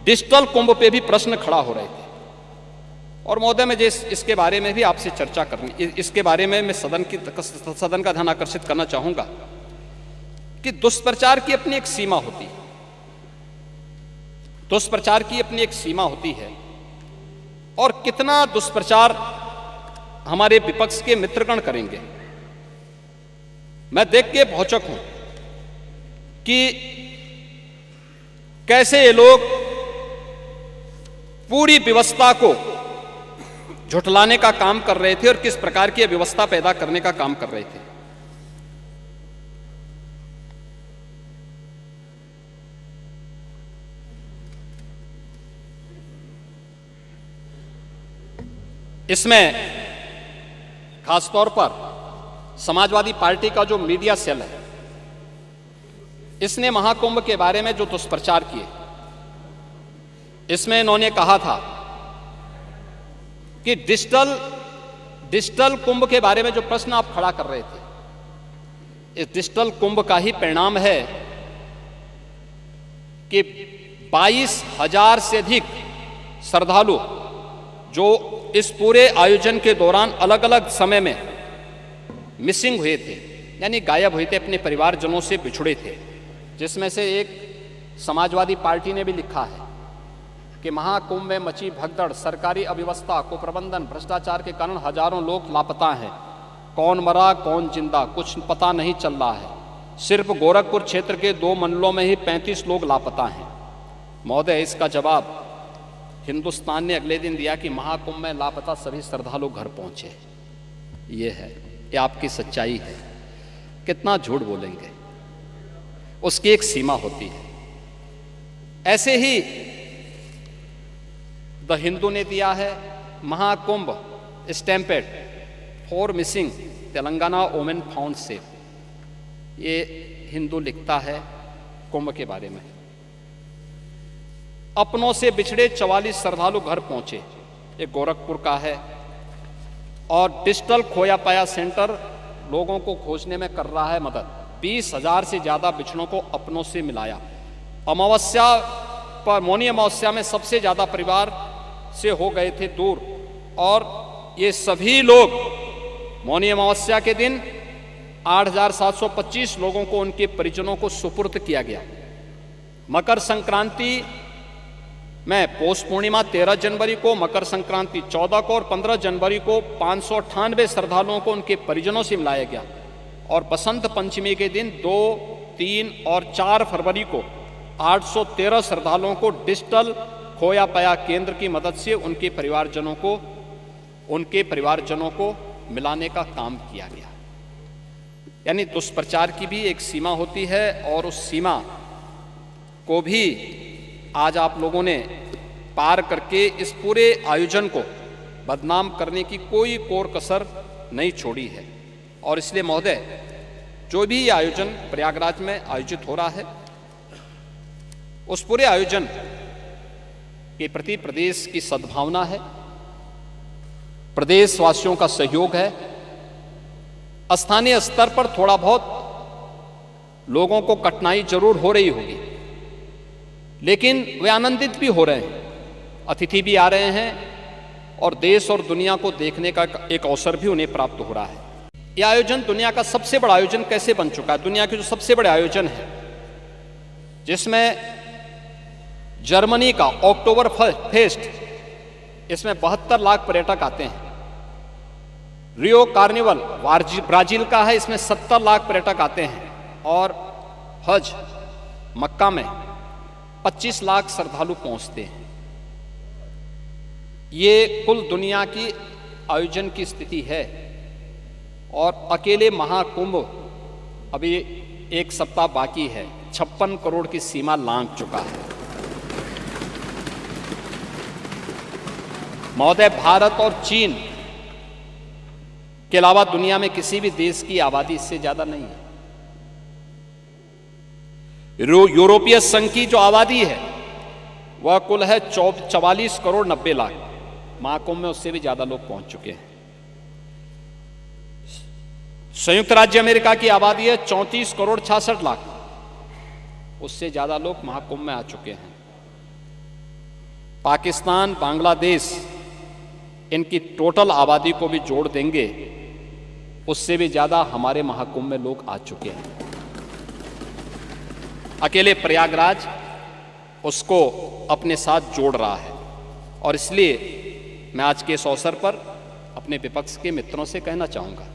Digital कुंभ पे भी प्रश्न खड़ा हो रहे थे। और महोदय, मैं इसके बारे में भी आपसे चर्चा करनी, इसके बारे में मैं सदन का ध्यान आकर्षित करना चाहूंगा कि दुष्प्रचार की अपनी एक सीमा होती है। दुष्प्रचार की अपनी एक सीमा होती है और कितना दुष्प्रचार हमारे विपक्ष के मित्रगण करेंगे। मैं देख के भौचक हूं कि कैसे ये लोग पूरी व्यवस्था को झुठलाने का काम कर रहे थे और किस प्रकार की व्यवस्था पैदा करने का काम कर रहे थे। इसमें खासतौर पर समाजवादी पार्टी का जो मीडिया सेल है, इसने महाकुंभ के बारे में जो दुष्प्रचार किए, इसमें इन्होंने कहा था कि डिजिटल कुंभ के बारे में जो प्रश्न आप खड़ा कर रहे थे, इस डिजिटल कुंभ का ही परिणाम है कि 22,000 से अधिक श्रद्धालु जो इस पूरे आयोजन के दौरान अलग अलग समय में मिसिंग हुए थे, यानी गायब हुए थे, अपने परिवारजनों से बिछुड़े थे, जिसमें से एक समाजवादी पार्टी ने भी लिखा है कि महाकुंभ में मची भगदड़, सरकारी अव्यवस्था, कुप्रबंधन, भ्रष्टाचार के कारण हजारों लोग लापता हैं। कौन मरा कौन जिंदा कुछ पता नहीं चल रहा है। सिर्फ गोरखपुर क्षेत्र के 2 मंडलों में ही 35 लोग लापता हैं। महोदय, इसका जवाब हिंदुस्तान ने अगले दिन दिया कि महाकुंभ में लापता सभी श्रद्धालु घर पहुंचे। ये है, ये आपकी सच्चाई है। कितना झूठ बोलेंगे, उसकी एक सीमा होती है। ऐसे ही द हिंदू ने दिया है Mahakumbh stampede 4 missing Telangana women found safe. ये हिंदू लिखता है कुंभ के बारे में। अपनों से बिछड़े 44 श्रद्धालु घर पहुंचे, ये गोरखपुर का है। और डिजिटल खोया पाया सेंटर लोगों को खोजने में कर रहा है मदद। 20,000 से ज्यादा बिछड़ों को अपनों से मिलाया। अमावस्या पर, मौनी अमावस्या में सबसे ज्यादा परिवार से हो गए थे दूर, और ये सभी लोग मौनी अमावस्या के दिन 8,725 लोगों को उनके परिजनों को सुपुर्द किया गया। मकर संक्रांति में पौष पूर्णिमा 13 जनवरी को, मकर संक्रांति 14 को और 15 जनवरी को 598 श्रद्धालुओं को उनके परिजनों से मिलाया गया। और बसंत पंचमी के दिन 2, 3 और 4 फरवरी को 813 श्रद्धालुओं को डिजिटल खोया पाया केंद्र की मदद से उनके परिवारजनों को मिलाने का काम किया गया। यानी दुष्प्रचार की भी एक सीमा होती है, और उस सीमा को भी आज आप लोगों ने पार करके इस पूरे आयोजन को बदनाम करने की कोई कोर कसर नहीं छोड़ी है। और इसलिए महोदय, जो भी ये आयोजन प्रयागराज में आयोजित हो रहा है, उस पूरे आयोजन के प्रति प्रदेश की सद्भावना है, प्रदेशवासियों का सहयोग है। स्थानीय स्तर पर थोड़ा बहुत लोगों को कठिनाई जरूर हो रही होगी, लेकिन वे आनंदित भी हो रहे हैं। अतिथि भी आ रहे हैं और देश और दुनिया को देखने का एक अवसर भी उन्हें प्राप्त हो रहा है। यह आयोजन दुनिया का सबसे बड़ा आयोजन कैसे बन चुका है? दुनिया के जो सबसे बड़े आयोजन है, जिसमें जर्मनी का अक्टूबर फेस्ट, इसमें 72 लाख पर्यटक आते हैं। रियो कार्निवल ब्राजील का है, इसमें 70 लाख पर्यटक आते हैं। और हज मक्का में 25 लाख श्रद्धालु पहुंचते हैं। ये कुल दुनिया की आयोजन की स्थिति है। और अकेले महाकुंभ अभी 1 सप्ताह बाकी है, 56 करोड़ की सीमा लांघ चुका है। महोदय, भारत और चीन के अलावा दुनिया में किसी भी देश की आबादी इससे ज्यादा नहीं है। यूरोपीय संघ की जो आबादी है वह कुल है 44 करोड़ 90 लाख। महाकुंभ में उससे भी ज्यादा लोग पहुंच चुके हैं। संयुक्त राज्य अमेरिका की आबादी है 34 करोड़ 66 लाख, उससे ज्यादा लोग महाकुंभ में आ चुके हैं। पाकिस्तान, बांग्लादेश, इनकी टोटल आबादी को भी जोड़ देंगे, उससे भी ज़्यादा हमारे महाकुंभ में लोग आ चुके हैं। अकेले प्रयागराज उसको अपने साथ जोड़ रहा है। और इसलिए मैं आज के इस अवसर पर अपने विपक्ष के मित्रों से कहना चाहूँगा,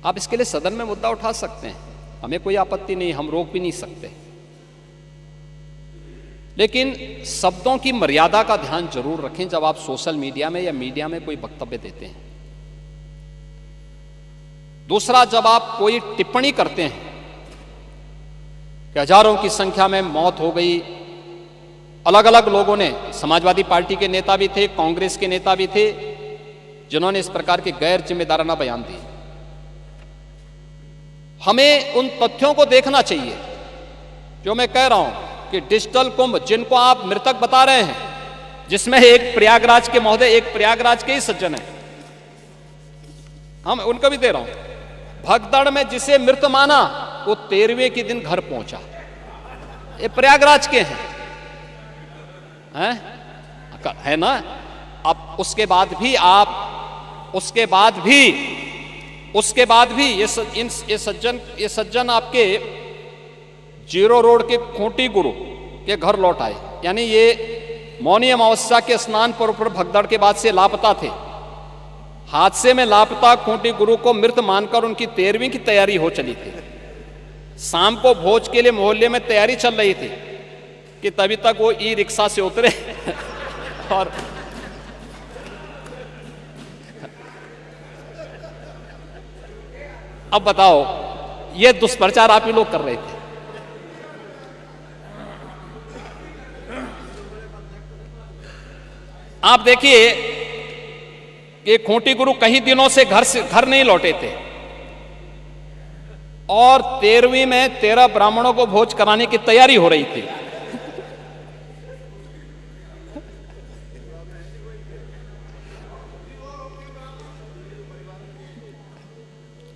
आप इसके लिए सदन में मुद्दा उठा सकते हैं, हमें कोई आपत्ति नहीं, हम रोक भी नहीं सकते, लेकिन शब्दों की मर्यादा का ध्यान जरूर रखें जब आप सोशल मीडिया में या मीडिया में कोई वक्तव्य देते हैं। दूसरा, जब आप कोई टिप्पणी करते हैं कि हजारों की संख्या में मौत हो गई, अलग अलग लोगों ने, समाजवादी पार्टी के नेता भी थे, कांग्रेस के नेता भी थे, जिन्होंने इस प्रकार के गैर जिम्मेदाराना बयान दिए। हमें उन तथ्यों को देखना चाहिए जो मैं कह रहा हूं कि डिजिटल कुंभ जिनको आप मृतक बता रहे हैं, जिसमें एक प्रयागराज के महोदय, एक प्रयागराज के ही सज्जन हैं, हम उनको भी दे रहा हूं, भगदड़ में जिसे मृत माना वो 13वें के दिन घर पहुंचा, ये प्रयागराज के हैं, है ना। अब उसके बाद भी आप, उसके बाद भी ये सज्जन आपके जीरो रोड के खूंटी गुरु के घर लौट आए, यानी ये मौनी अमावस्या के स्नान पर्व पर भगदड़ के बाद से लापता थे। हादसे में लापता खूंटी गुरु को मृत मानकर उनकी 13वीं की तैयारी हो चली थी। शाम को भोज के लिए मोहल्ले में तैयारी चल रही थी कि तभी तक वो ई रिक्शा से उतरे और अब बताओ, ये दुष्प्रचार आप ही लोग कर रहे थे। आप देखिए कि खूंटी गुरु कई दिनों से घर नहीं लौटे थे और 13वीं में 13 ब्राह्मणों को भोज कराने की तैयारी हो रही थी।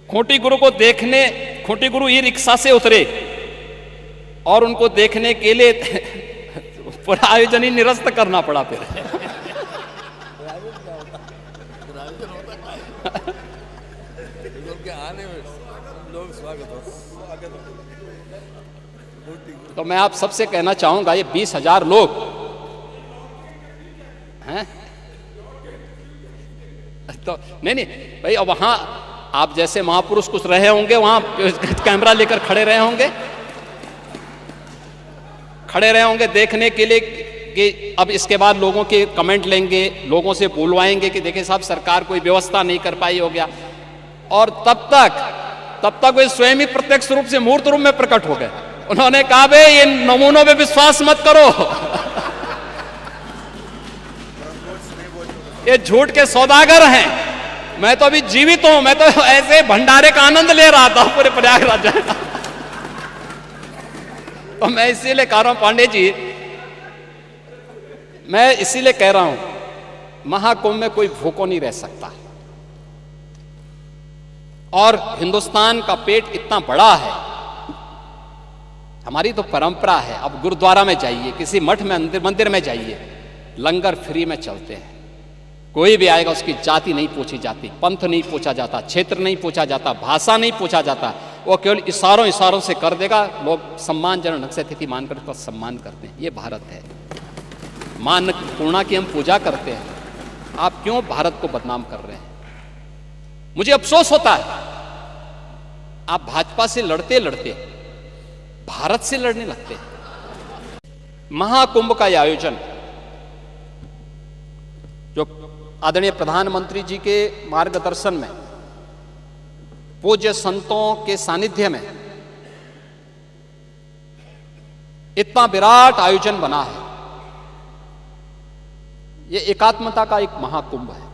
खूंटी गुरु ई रिक्शा से उतरे और उनको देखने के लिए पूरा आयोजन ही निरस्त करना पड़ा। फिर तो मैं आप सबसे कहना चाहूंगा, ये 20,000 लोग हैं तो नहीं भाई, अब वहां आप जैसे महापुरुष कुछ रहे होंगे, वहां कैमरा लेकर खड़े रहे होंगे देखने के लिए कि अब इसके बाद लोगों के कमेंट लेंगे, लोगों से बुलवाएंगे कि देखिए साहब सरकार कोई व्यवस्था नहीं कर पाई, हो गया। और तब तक वे स्वयं ही प्रत्यक्ष रूप से मूर्त रूप में प्रकट हो गए। उन्होंने कहा बे ये नमूनों पे विश्वास मत करो, ये झूठ के सौदागर हैं। मैं तो अभी जीवित हूं, मैं तो ऐसे भंडारे का आनंद ले रहा था पूरे प्रयागराज। तो मैं इसीलिए कह रहा हूं पांडे जी, मैं इसीलिए कह रहा हूं महाकुंभ में कोई भूखा नहीं रह सकता। और हिंदुस्तान का पेट इतना बड़ा है, हमारी तो परंपरा है। अब गुरुद्वारा में जाइए, किसी मठ में मंदिर में जाइए, लंगर फ्री में चलते हैं। कोई भी आएगा उसकी जाति नहीं पूछी जाती, पंथ नहीं पूछा जाता, क्षेत्र नहीं पूछा जाता, भाषा नहीं पूछा जाता, वो केवल इशारों से कर देगा। लोग सम्मानजनक ढंग से अतिथि मानकर उसका सम्मान करते हैं। ये भारत है। मां अन्नपूर्णा की हम पूजा करते हैं, आप क्यों भारत को बदनाम कर रहे हैं? मुझे अफसोस होता है, आप भाजपा से लड़ते लड़ते भारत से लड़ने लगते हैं। महाकुंभ का यह आयोजन जो आदरणीय प्रधानमंत्री जी के मार्गदर्शन में, पूज्य संतों के सानिध्य में इतना विराट आयोजन बना है, ये एकात्मता का एक महाकुंभ है।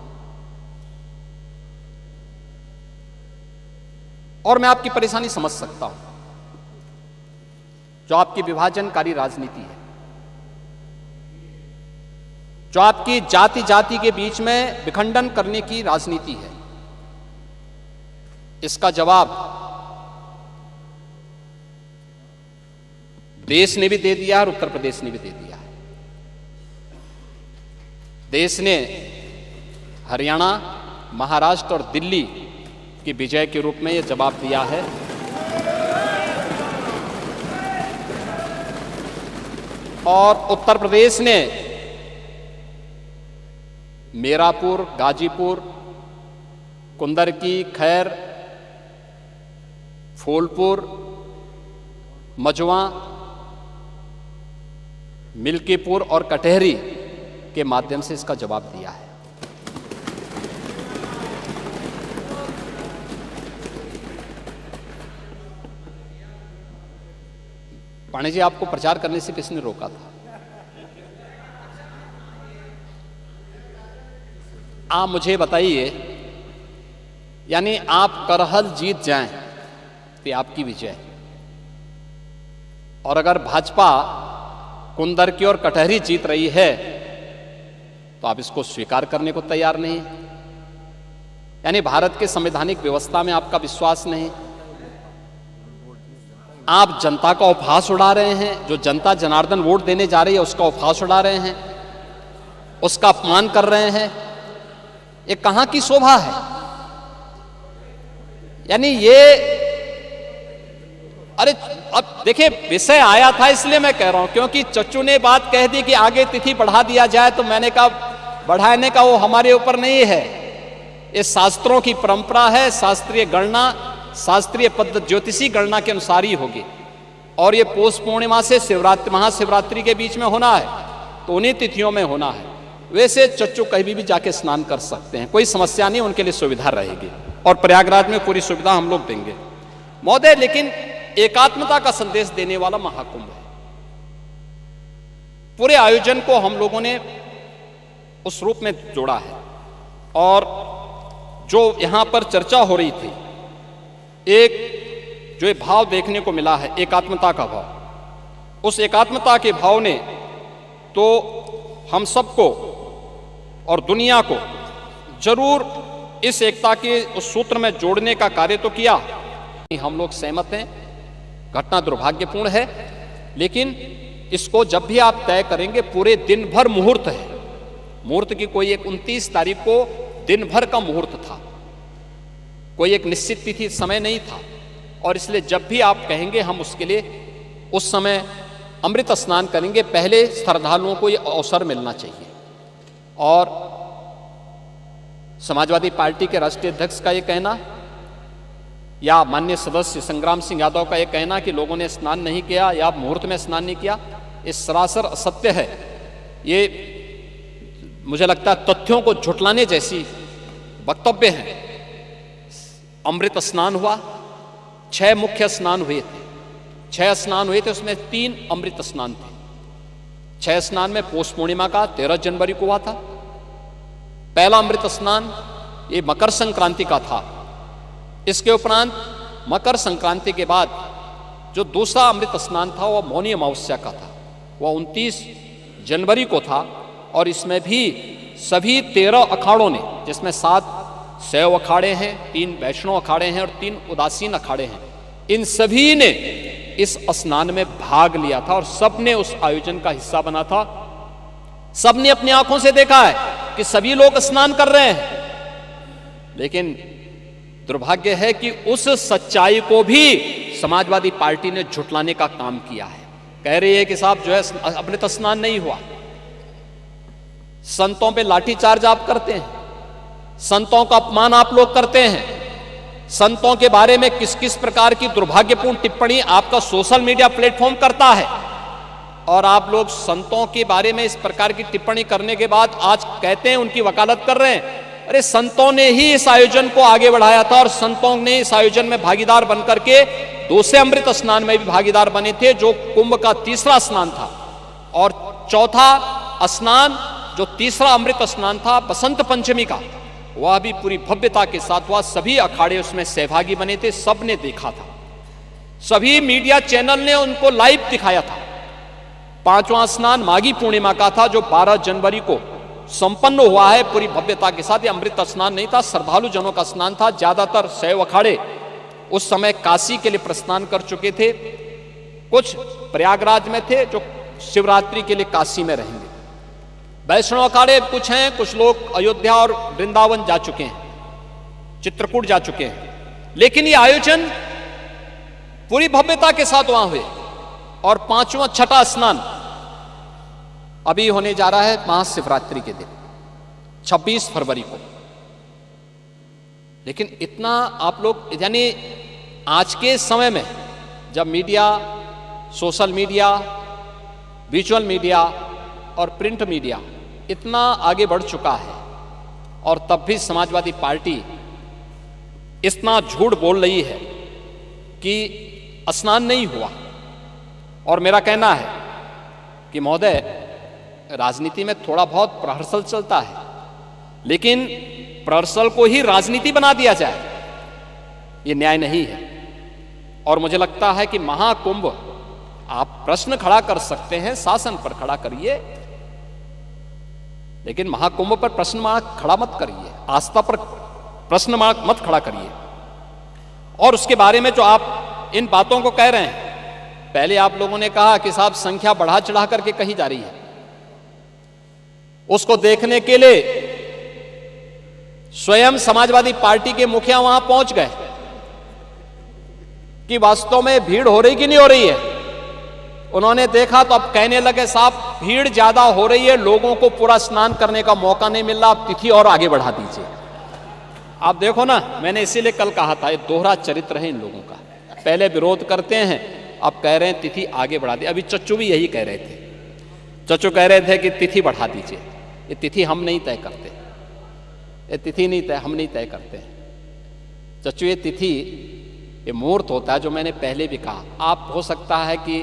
और मैं आपकी परेशानी समझ सकता हूं, जो आपकी विभाजनकारी राजनीति है, जो आपकी जाति जाति के बीच में विखंडन करने की राजनीति है। इसका जवाब देश ने भी दे दिया और उत्तर प्रदेश ने भी दे दिया है। देश ने हरियाणा, महाराष्ट्र और दिल्ली की विजय के रूप में यह जवाब दिया है। और उत्तर प्रदेश ने मीरापुर, गाजीपुर, कुंदरकी, खैर, फूलपुर, मजवा, मिल्कीपुर और कटहरी के माध्यम से इसका जवाब दिया है। पांडे जी, आपको प्रचार करने से किसने रोका था? आप मुझे बताइए, यानी आप करहल जीत जाएं तो आपकी विजय, और अगर भाजपा कुंदरकी और कटहरी जीत रही है तो आप इसको स्वीकार करने को तैयार नहीं, यानी भारत के संवैधानिक व्यवस्था में आपका विश्वास नहीं। आप जनता का उपहास उड़ा रहे हैं। जो जनता जनार्दन वोट देने जा रही है उसका उपहास उड़ा रहे हैं, उसका अपमान कर रहे हैं। ये कहां की शोभा है? यानी ये, अरे अब देखिए, विषय आया था इसलिए मैं कह रहा हूं, क्योंकि चच्चू ने बात कह दी कि आगे तिथि बढ़ा दिया जाए, तो मैंने कहा बढ़ाने का वो हमारे ऊपर नहीं है। ये शास्त्रों की परंपरा है, शास्त्रीय गणना, शास्त्रीय पद्धति, ज्योतिषी गणना के अनुसार ही होगी। और ये पौष पूर्णिमा से शिवरात्रि, महाशिवरात्रि के बीच में होना है, तो उन्हीं तिथियों में होना है। वैसे चच्चू कहीं भी जाके स्नान कर सकते हैं, कोई समस्या नहीं, उनके लिए सुविधा रहेगी, और प्रयागराज में पूरी सुविधा हम लोग देंगे महोदय। लेकिन एकात्मता का संदेश देने वाला महाकुंभ है। पूरे आयोजन को हम लोगों ने उस रूप में जोड़ा है। और जो यहां पर चर्चा हो रही थी, एक जो भाव देखने को मिला है, एकात्मता का भाव, उस एकात्मता के भाव ने तो हम सबको और दुनिया को जरूर इस एकता के उस सूत्र में जोड़ने का कार्य तो किया। हम लोग सहमत हैं, घटना दुर्भाग्यपूर्ण है, लेकिन इसको जब भी आप तय करेंगे, पूरे दिन भर मुहूर्त है। मुहूर्त की कोई एक 29 तारीख को दिन भर का मुहूर्त था, कोई एक निश्चित तिथि समय नहीं था। और इसलिए जब भी आप कहेंगे, हम उसके लिए उस समय अमृत स्नान करेंगे। पहले श्रद्धालुओं को यह अवसर मिलना चाहिए। और समाजवादी पार्टी के राष्ट्रीय अध्यक्ष का यह कहना, या माननीय सदस्य संग्राम सिंह यादव का यह कहना कि लोगों ने स्नान नहीं किया या मुहूर्त में स्नान नहीं किया, ये सरासर असत्य है। ये मुझे लगता है तथ्यों को झुटलाने जैसी वक्तव्य हैं। अमृत स्नान हुआ, 6 मुख्य स्नान हुए थे, 6 स्नान हुए थे, उसमें 3 अमृत स्नान थे। 6 स्नान में पौष पूर्णिमा का 13 जनवरी को हुआ था। पहला अमृत स्नान ये मकर संक्रांति का था। इसके उपरांत मकर संक्रांति के बाद जो दूसरा अमृत स्नान था वह मौनी अमावस्या का था, वह 29 जनवरी को था। और इसमें भी सभी 13 अखाड़ों ने, जिसमें 7 शैव अखाड़े हैं, 3 वैष्णव अखाड़े हैं और 3 उदासीन अखाड़े हैं, इन सभी ने इस स्नान में भाग लिया था और सबने उस आयोजन का हिस्सा बना था। सबने अपनी आंखों से देखा है कि सभी लोग स्नान कर रहे हैं। लेकिन दुर्भाग्य है कि उस सच्चाई को भी समाजवादी पार्टी ने झुटलाने का काम किया है। कह रही है कि साहब जो है अमृत स्नान नहीं हुआ। संतों पे लाठीचार्ज आप करते हैं, संतों का अपमान आप लोग करते हैं, संतों के बारे में किस किस प्रकार की दुर्भाग्यपूर्ण टिप्पणी आपका सोशल मीडिया प्लेटफॉर्म करता है। और आप लोग संतों के बारे में इस प्रकार की टिप्पणी करने के बाद आज कहते हैं उनकी वकालत कर रहे हैं। अरे संतों ने ही इस आयोजन को आगे बढ़ाया था और संतों ने इस आयोजन में भागीदार बनकर के दूसरे अमृत स्नान में भी भागीदार बने थे, जो कुंभ का तीसरा स्नान था। और चौथा स्नान, जो तीसरा अमृत स्नान था बसंत पंचमी का, वह भी पूरी भव्यता के साथ हुआ। सभी अखाड़े उसमें सहभागी बने थे, सबने देखा था, सभी मीडिया चैनल ने उनको लाइव दिखाया था। पांचवां स्नान माघी पूर्णिमा का था, जो 12 जनवरी को संपन्न हुआ है पूरी भव्यता के साथ। ये अमृत स्नान नहीं था, श्रद्धालु जनों का स्नान था। ज्यादातर शैव अखाड़े उस समय काशी के लिए प्रस्थान कर चुके थे। कुछ प्रयागराज में थे जो शिवरात्रि के लिए काशी में रहेंगे। वैष्णव अखाड़े कुछ हैं, कुछ लोग अयोध्या और वृंदावन जा चुके हैं, चित्रकूट जा चुके हैं। लेकिन ये आयोजन पूरी भव्यता के साथ वहां हुए। और पांचवा छठा स्नान अभी होने जा रहा है महाशिवरात्रि के दिन 26 फरवरी को। लेकिन इतना आप लोग, यानी आज के समय में जब media, social media, visual media और प्रिंट मीडिया इतना आगे बढ़ चुका है, और तब भी समाजवादी पार्टी इतना झूठ बोल रही है कि स्नान नहीं हुआ। और मेरा कहना है कि महोदय, राजनीति में थोड़ा बहुत प्रहर्सल चलता है, लेकिन प्रहर्सल को ही राजनीति बना दिया जाए, ये न्याय नहीं है। और मुझे लगता है कि महाकुंभ, आप प्रश्न खड़ा कर सकते हैं, शासन पर खड़ा करिए, लेकिन महाकुंभ पर प्रश्न मार्क खड़ा मत करिए, आस्था पर प्रश्न मार्क मत खड़ा करिए। और उसके बारे में जो आप इन बातों को कह रहे हैं, पहले आप लोगों ने कहा कि साहब संख्या बढ़ा चढ़ा करके कही जा रही है, उसको देखने के लिए स्वयं समाजवादी पार्टी के मुखिया वहां पहुंच गए कि वास्तव में भीड़ हो रही कि नहीं हो रही है। उन्होंने देखा तो अब कहने लगे साहब भीड़ ज्यादा हो रही है, लोगों को पूरा स्नान करने का मौका नहीं मिल रहा, आप तिथि और आगे बढ़ा दीजिए। आप देखो ना, मैंने इसीलिए कल कहा था, ये दोहरा चरित्र है इन लोगों का। पहले विरोध करते हैं, अब कह रहे हैं तिथि आगे बढ़ा दी। अभी चच्चू भी यही कह रहे थे, चच्चू कह रहे थे कि तिथि बढ़ा दीजिए। ये तिथि हम नहीं तय करते, ये तिथि नहीं तय, हम नहीं तय करते चच्चू। ये तिथि, ये मुहूर्त होता है, जो मैंने पहले भी कहा। आप हो सकता है कि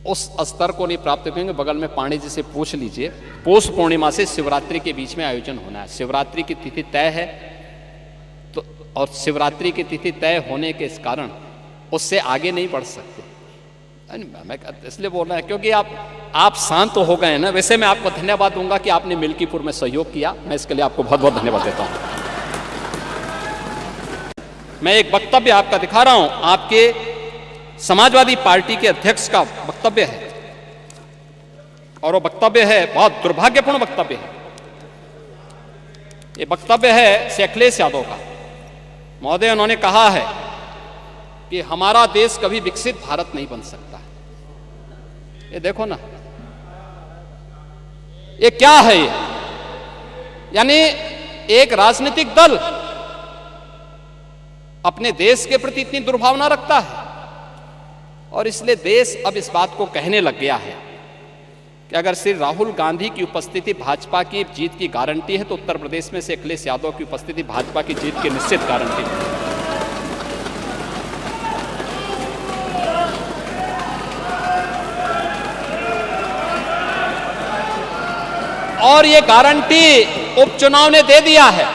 उस स्तर को नहीं प्राप्त करेंगे, बगल में पांडे जी से पूछ लीजिए। पौष पूर्णिमा से शिवरात्रि के बीच में आयोजन होना है, शिवरात्रि की तिथि तय है तो, और शिवरात्रि की तिथि तय होने के इस कारण उससे आगे नहीं बढ़ सकते। मैं इसलिए बोल रहा है क्योंकि आप शांत हो गए ना। वैसे मैं आपको धन्यवाद दूंगा कि आपने मिल्कीपुर में सहयोग किया, मैं इसके लिए आपको बहुत बहुत धन्यवाद देता हूं। मैं एक वक्तव्य आपका दिखा रहा हूं, आपके समाजवादी पार्टी के अध्यक्ष का वक्तव्य है, और वो वक्तव्य है बहुत दुर्भाग्यपूर्ण वक्तव्य है। ये वक्तव्य है श्री अखिलेश यादव का। महोदय, उन्होंने कहा है कि हमारा देश कभी विकसित भारत नहीं बन सकता। ये देखो ना, ये क्या है ये? यानी एक राजनीतिक दल अपने देश के प्रति इतनी दुर्भावना रखता है, और इसलिए देश अब इस बात को कहने लग गया है कि अगर श्री राहुल गांधी की उपस्थिति भाजपा की जीत की गारंटी है, तो उत्तर प्रदेश में से अखिलेश यादव की उपस्थिति भाजपा की जीत की निश्चित गारंटी है। और ये गारंटी उपचुनाव ने दे दिया है,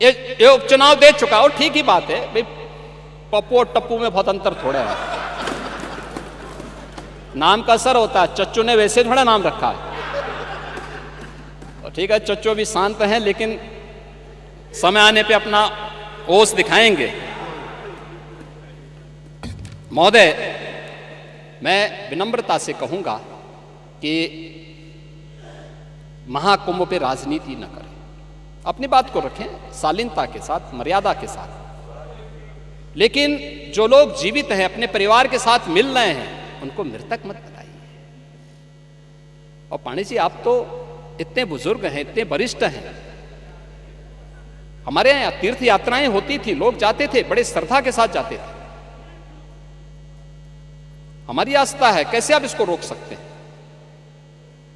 ये उपचुनाव दे चुका। और ठीक ही बात है भाई, पप्पू और टप्पू में बहुत अंतर थोड़ा है, नाम का असर होता है। चच्चू ने वैसे थोड़ा नाम रखा है, तो ठीक है, चच्चू भी शांत हैं, लेकिन समय आने पे अपना ओस दिखाएंगे। महोदय, मैं विनम्रता से कहूंगा कि महाकुंभ पे राजनीति न करें, अपनी बात को रखें शालीनता के साथ, मर्यादा के साथ। लेकिन जो लोग जीवित हैं, अपने परिवार के साथ मिल रहे हैं, उनको मृतक मत बताइए। और पांडे जी, आप तो इतने बुजुर्ग हैं, इतने वरिष्ठ हैं। हमारे यहाँ तीर्थ यात्राएं होती थी, लोग जाते थे, बड़े श्रद्धा के साथ जाते थे। हमारी आस्था है, कैसे आप इसको रोक सकते हैं?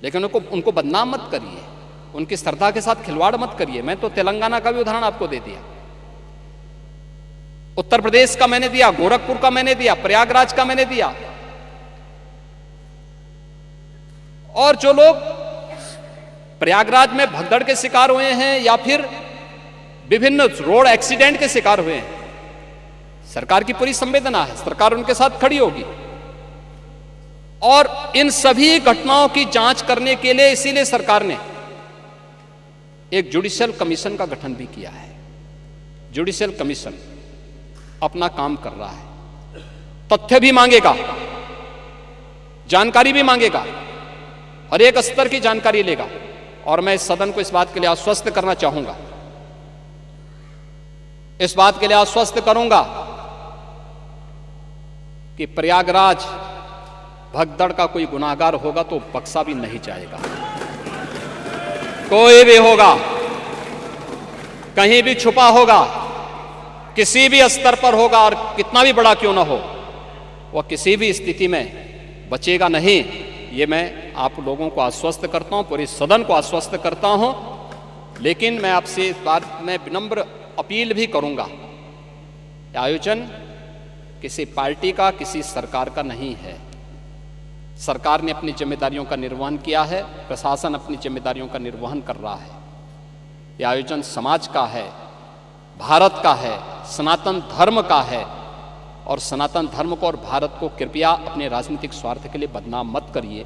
लेकिन उनको बदनाम मत करिए, उनकी श्रद्धा के साथ खिलवाड़ मत करिए। मैं तो तेलंगाना का भी उदाहरण आपको दे दिया, उत्तर प्रदेश का मैंने दिया, गोरखपुर का मैंने दिया, प्रयागराज का मैंने दिया। और जो लोग प्रयागराज में भगदड़ के शिकार हुए हैं या फिर विभिन्न रोड एक्सीडेंट के शिकार हुए हैं, सरकार की पूरी संवेदना है, सरकार उनके साथ खड़ी होगी। और इन सभी घटनाओं की जांच करने के लिए इसीलिए सरकार ने एक जुडिशियल कमीशन का गठन भी किया है। जुडिशियल कमीशन अपना काम कर रहा है, तथ्य भी मांगेगा, जानकारी भी मांगेगा, हर एक स्तर की जानकारी लेगा। और मैं इस सदन को इस बात के लिए आश्वस्त करना चाहूंगा, इस बात के लिए आश्वस्त करूंगा कि प्रयागराज भगदड़ का कोई गुनाहगार होगा तो बख्शा भी नहीं जाएगा। कोई भी होगा, कहीं भी छुपा होगा, किसी भी स्तर पर होगा, और कितना भी बड़ा क्यों ना हो, वह किसी भी स्थिति में बचेगा नहीं। ये मैं आप लोगों को आश्वस्त करता हूं, पूरे सदन को आश्वस्त करता हूं। लेकिन मैं आपसे इस बात में विनम्र अपील भी करूंगा, आयोजन किसी पार्टी का, किसी सरकार का नहीं है। सरकार ने अपनी जिम्मेदारियों का निर्वहन किया है, प्रशासन अपनी जिम्मेदारियों का निर्वहन कर रहा है। यह आयोजन समाज का है, भारत का है, सनातन धर्म का है। और सनातन धर्म को और भारत को कृपया अपने राजनीतिक स्वार्थ के लिए बदनाम मत करिए।